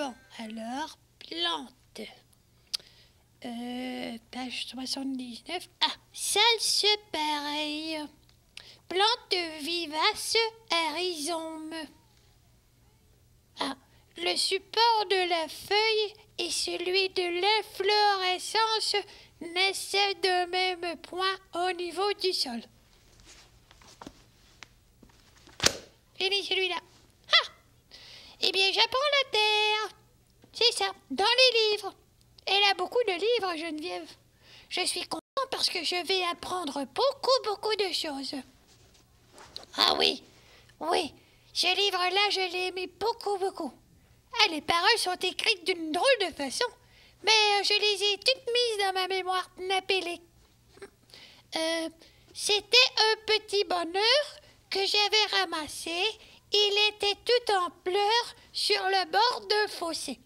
Bon, alors, plante. Page 79. Ah, salse pareil. Plante vivace à rhizome. Ah, le support de la feuille et celui de l'inflorescence naissaient de même point au niveau du sol. Fini celui-là. Ah! Eh bien, j'apprends la terre. C'est ça, dans les livres. Elle a beaucoup de livres, Geneviève. Je suis content parce que je vais apprendre beaucoup de choses. Ah oui, oui, ce livre-là, je l'ai aimé beaucoup. Ah, les paroles sont écrites d'une drôle de façon, mais je les ai toutes mises dans ma mémoire napellée. C'était un petit bonheur que j'avais ramassé. Il était tout en pleurs sur le bord d'un fossé.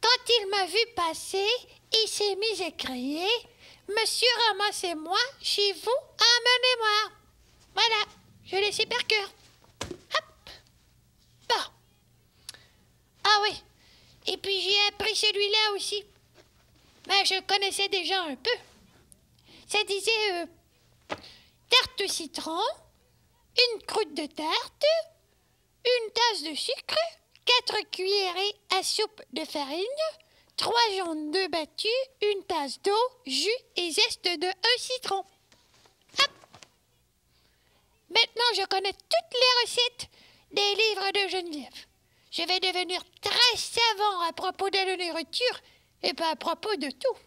Quand il m'a vu passer, il s'est mis à crier « Monsieur, ramassez-moi chez vous en mémoire !» Voilà, je l'ai su par cœur. Hop! Bon. Ah oui, et puis j'ai appris celui-là aussi. Ben, je le connaissais déjà un peu. Ça disait tarte au citron, une croûte de tarte, une tasse de sucre, 4 cuillerées à soupe de farine, 3 jaunes d'œufs battus, une tasse d'eau, jus et zeste de un citron. Hop! Maintenant, je connais toutes les recettes des livres de Geneviève. Je vais devenir très savant à propos de la nourriture et pas à propos de tout.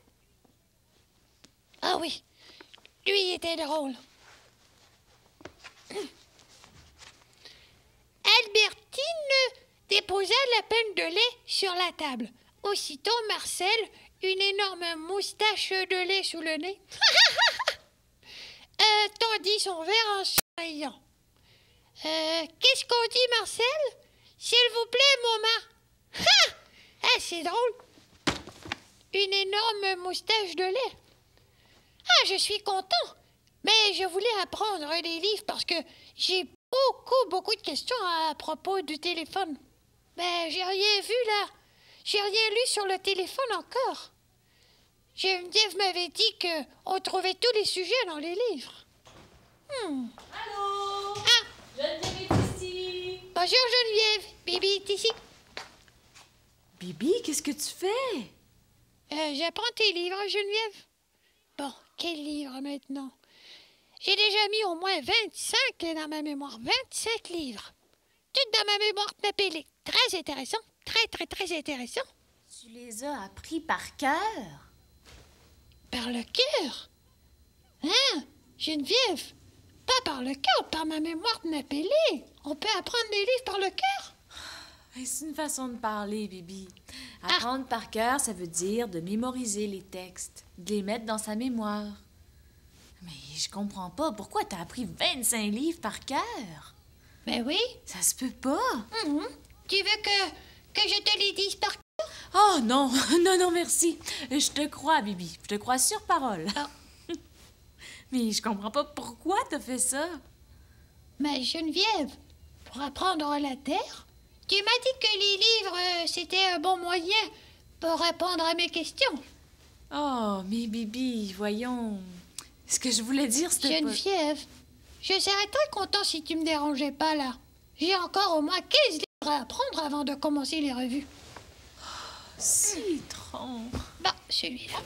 Ah oui, lui était drôle. Albertine déposa la pelle de lait sur la table. Aussitôt, Marcel, une énorme moustache de lait sous le nez, tendit son verre en souriant. Qu'est-ce qu'on dit, Marcel? S'il vous plaît, maman. Ah, c'est drôle. Une énorme moustache de lait. Ah, je suis content. Mais je voulais apprendre les livres parce que j'ai beaucoup de questions à propos du téléphone. Mais j'ai rien vu là. J'ai rien lu sur le téléphone encore. Geneviève m'avait dit qu'on trouvait tous les sujets dans les livres. Allô? Ah! Geneviève est ici. Bonjour Geneviève. Bibi est ici. Bibi, qu'est-ce que tu fais? J'apprends tes livres, Geneviève. Bon, quel livre maintenant? J'ai déjà mis au moins 25 dans ma mémoire. 25 livres. Tout dans ma mémoire napellée. Très intéressant. Très intéressant. Tu les as appris par cœur? Par le cœur? Hein? Geneviève? Pas par le cœur, par ma mémoire napellée. On peut apprendre des livres par le cœur? C'est une façon de parler, Bibi. Apprendre par cœur, ça veut dire de mémoriser les textes, de les mettre dans sa mémoire. Mais je comprends pas, pourquoi t'as appris 25 livres par cœur? Ben oui. Ça se peut pas. Tu veux que je te les dise par cœur? Oh non, non, merci. Je te crois, Bibi. Je te crois sur parole. Oh. Mais je comprends pas pourquoi t'as fait ça. Mais Geneviève, pour apprendre la terre, tu m'as dit que les livres, c'était un bon moyen pour répondre à mes questions. Oh, mais Bibi, voyons. Ce que je voulais dire, c'était pas... Geneviève, je serais très content si tu me dérangeais pas là. J'ai encore au moins 15 livres à apprendre avant de commencer les revues. Citron. Bon, celui-là.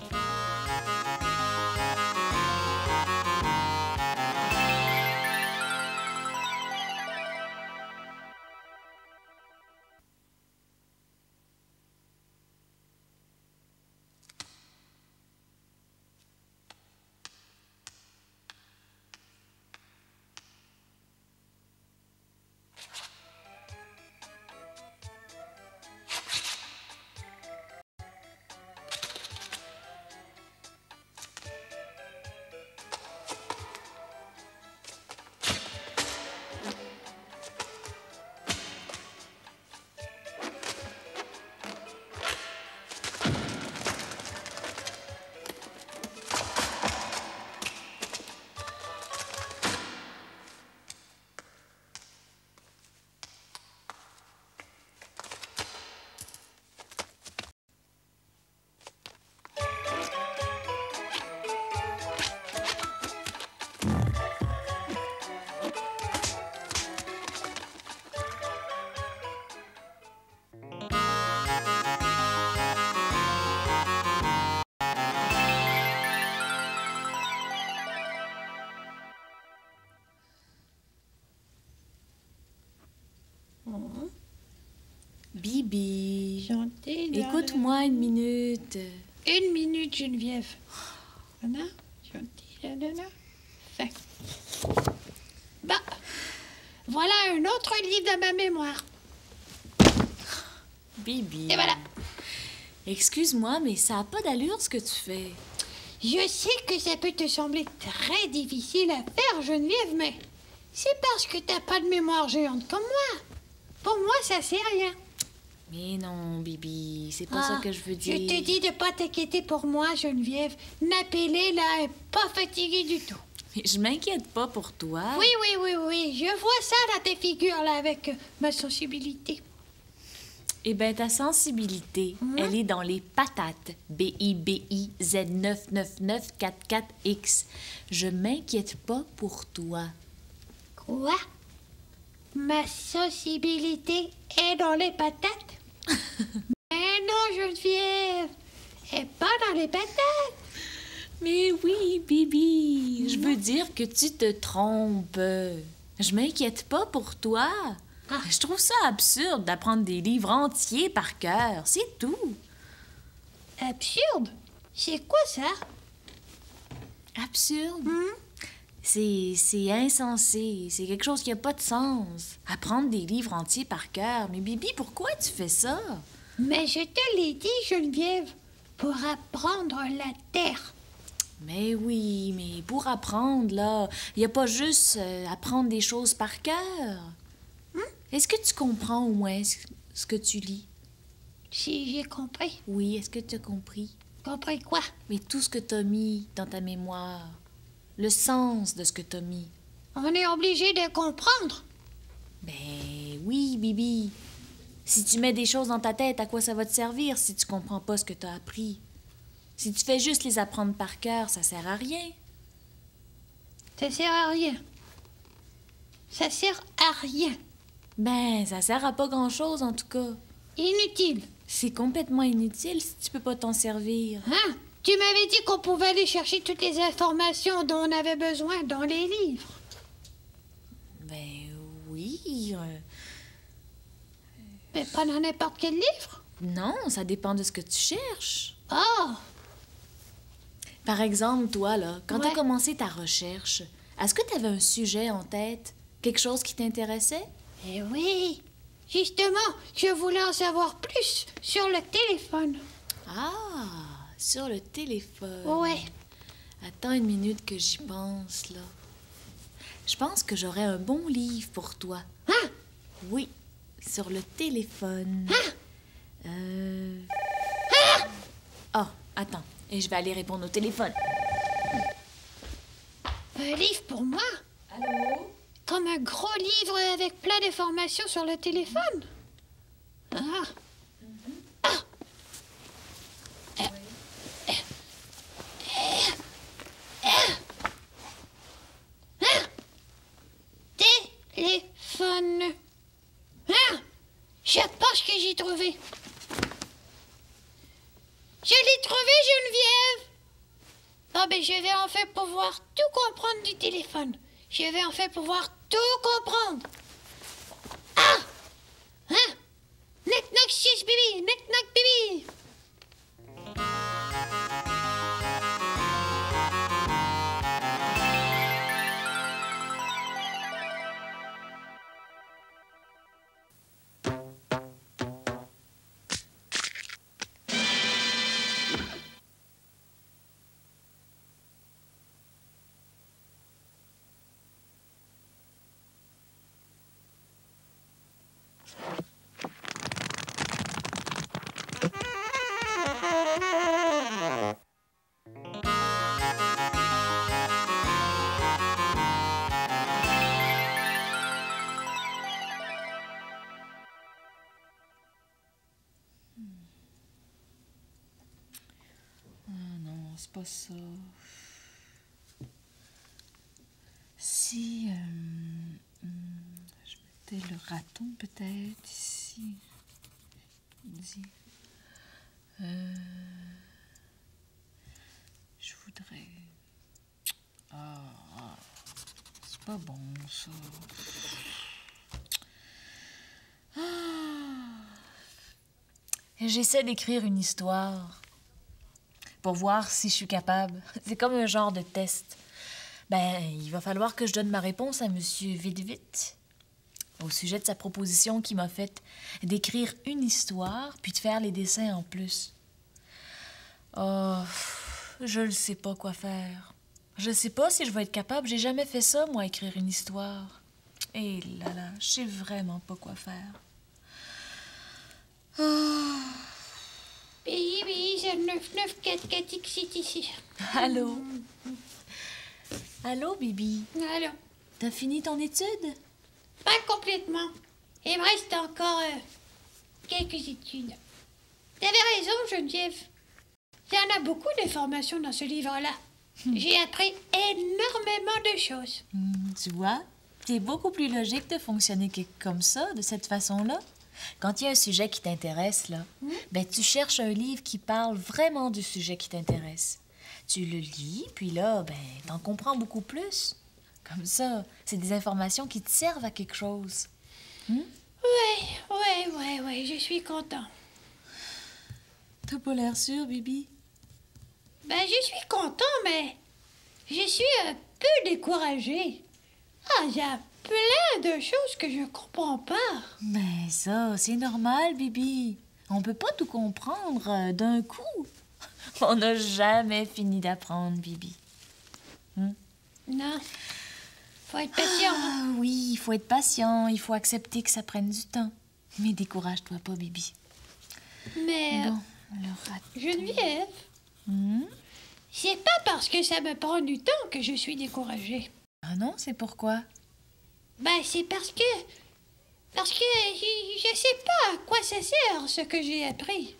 Bibi, Gentil. écoute-moi une minute. 1 minute, Geneviève. Voilà. Gentil. Fin. Bah, voilà un autre livre dans ma mémoire. Bibi. Et voilà. Excuse-moi, mais ça n'a pas d'allure ce que tu fais. Je sais que ça peut te sembler très difficile à faire, Geneviève, mais c'est parce que t'as pas de mémoire géante comme moi. Pour moi, ça c'est rien. Mais non, Bibi, c'est pas ça que je veux dire. Je te dis de pas t'inquiéter pour moi, Geneviève. Napélé, là, est pas fatiguée du tout. Mais je m'inquiète pas pour toi. Oui. Je vois ça dans tes figures, là, avec ma sensibilité. Eh bien, ta sensibilité, elle est dans les patates. BIBI Z99944X. Je m'inquiète pas pour toi. Quoi? Ma sensibilité est dans les patates? Mais non, Geneviève, elle est pas dans les patates. Mais oui, Bibi, je veux dire que tu te trompes. Je m'inquiète pas pour toi. Je trouve ça absurde d'apprendre des livres entiers par cœur, c'est tout. Absurde? C'est quoi ça? Absurde? C'est insensé, c'est quelque chose qui n'a pas de sens. Apprendre des livres entiers par cœur. Mais Bibi, pourquoi tu fais ça? Mais je te l'ai dit, Geneviève, pour apprendre la terre. Mais oui, mais pour apprendre, là, il n'y a pas juste apprendre des choses par cœur. Est-ce que tu comprends au moins ce que tu lis? Si j'ai compris. Oui, est-ce que tu as compris? Compris quoi? Mais tout ce que tu as mis dans ta mémoire, le sens de ce que tu as mis. On est obligé de comprendre. Ben oui, Bibi. Si tu mets des choses dans ta tête, à quoi ça va te servir si tu comprends pas ce que tu as appris? Si tu fais juste les apprendre par cœur, ça sert à rien. Ça sert à rien. Ça sert à rien. Ben, ça sert à pas grand-chose en tout cas. Inutile. C'est complètement inutile si tu peux pas t'en servir. Hein? Tu m'avais dit qu'on pouvait aller chercher toutes les informations dont on avait besoin dans les livres. Ben oui. Mais pas dans n'importe quel livre. Non, ça dépend de ce que tu cherches. Oh! Par exemple, toi, là, quand tu as Ouais. commencé ta recherche, est-ce que tu avais un sujet en tête? Quelque chose qui t'intéressait? Eh oui! Justement, je voulais en savoir plus sur le téléphone. Ah, sur le téléphone. Ouais. Attends une minute que j'y pense, là. Je pense que j'aurais un bon livre pour toi. Hein? Oui, sur le téléphone. Oh, attends. Et je vais aller répondre au téléphone. Un livre pour moi? Allô? Comme un gros livre avec plein d'informations sur le téléphone? Ah! Ah! Téléphone. Ah! Je pense que j'ai trouvé. Je l'ai trouvé, Geneviève. Ah ben je vais enfin pouvoir tout comprendre du téléphone. Je vais enfin pouvoir tout comprendre. Ah! Hein? Knock knock six bibi, knock knock bibi. C'est pas ça. Si je mettais le raton peut-être ici. Dis. Je voudrais. C'est pas bon ça. J'essaie d'écrire une histoire pour voir si je suis capable. C'est comme un genre de test. Ben, il va falloir que je donne ma réponse à Monsieur Vite-Vite au sujet de sa proposition qui m'a faite d'écrire une histoire puis de faire les dessins en plus. Oh, je ne sais pas quoi faire. Je sais pas si je vais être capable. J'ai jamais fait ça, moi, écrire une histoire. Et là là, je sais vraiment pas quoi faire. Oh. Oui, c'est 994 ici. Allô? Allô, Bibi? Alors, T'as fini ton étude? pas complètement. Il me reste encore quelques études. T'avais raison, Geneviève. Il y en a beaucoup d'informations dans ce livre-là. J'ai appris énormément de choses. Tu vois, c'est beaucoup plus logique de fonctionner comme ça, de cette façon-là. Quand il y a un sujet qui t'intéresse, là, ben tu cherches un livre qui parle vraiment du sujet qui t'intéresse. Tu le lis, puis là, ben t'en comprends beaucoup plus. Comme ça, c'est des informations qui te servent à quelque chose. Ouais, je suis content. T'as pas l'air sûr, Bibi? Ben, je suis content, mais je suis un peu découragée. Ah, il y a plein de choses que je comprends pas. Mais ça, c'est normal, Bibi. On peut pas tout comprendre d'un coup. On n'a jamais fini d'apprendre, Bibi. Non, faut être patient. Ah oui, il faut être patient, il faut accepter que ça prenne du temps. Mais décourage-toi pas, Bibi. Mais, Bon, le rat. Geneviève, c'est pas parce que ça me prend du temps que je suis découragée. Ah non, c'est pourquoi? Ben, c'est parce que je sais pas à quoi ça sert ce que j'ai appris.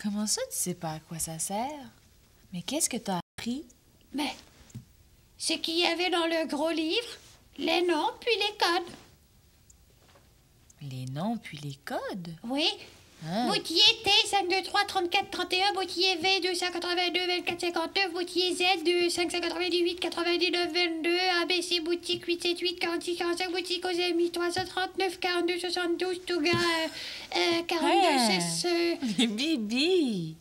Comment ça, tu sais pas à quoi ça sert? Mais qu'est-ce que t'as appris? Mais, ce qu'il y avait dans le gros livre, les noms puis les codes. Les noms puis les codes? Oui. Ah. Boutier T 523 34 31, boutier V 282 24 59, boutier Z 598 99 22, ABC boutique 878 46 45, boutique aux amis 339 42 72, Touga 42 16. Mais Bibi,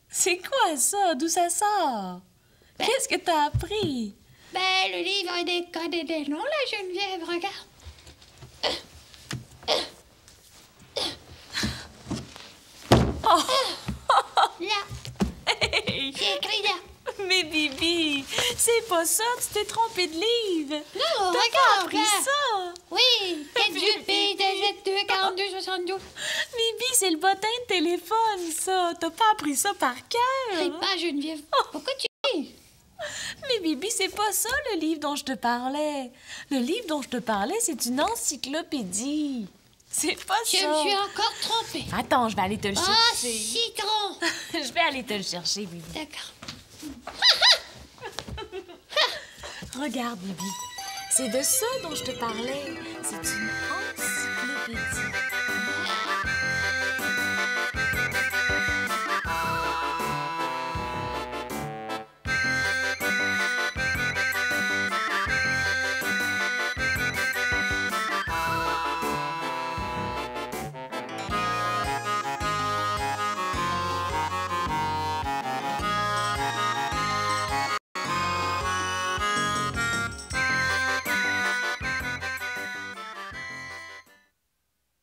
c'est quoi ça? D'où ça sort? Qu'est-ce que t'as appris? Ben, le livre a des codes et des noms, là, Geneviève, regarde. Là, Hey! c'est écrit là. Mais Bibi, c'est pas ça, tu t'es trompé de livre. Non, T'as pas regarde, appris là. ça. Oui, 4 P, 2 42 72. Bibi, c'est le bottin de téléphone, ça. T'as pas appris ça par Crie cœur. pas, Geneviève. Pourquoi tu ris? Mais Bibi, c'est pas ça le livre dont je te parlais. Le livre dont je te parlais, c'est une encyclopédie. C'est pas Je ça. me suis encore trompée. Attends, je vais aller te le Oh, chercher. citron. Je vais aller te le chercher, Bibi. D'accord. Regarde, Bibi. C'est de ça dont je te parlais. C'est une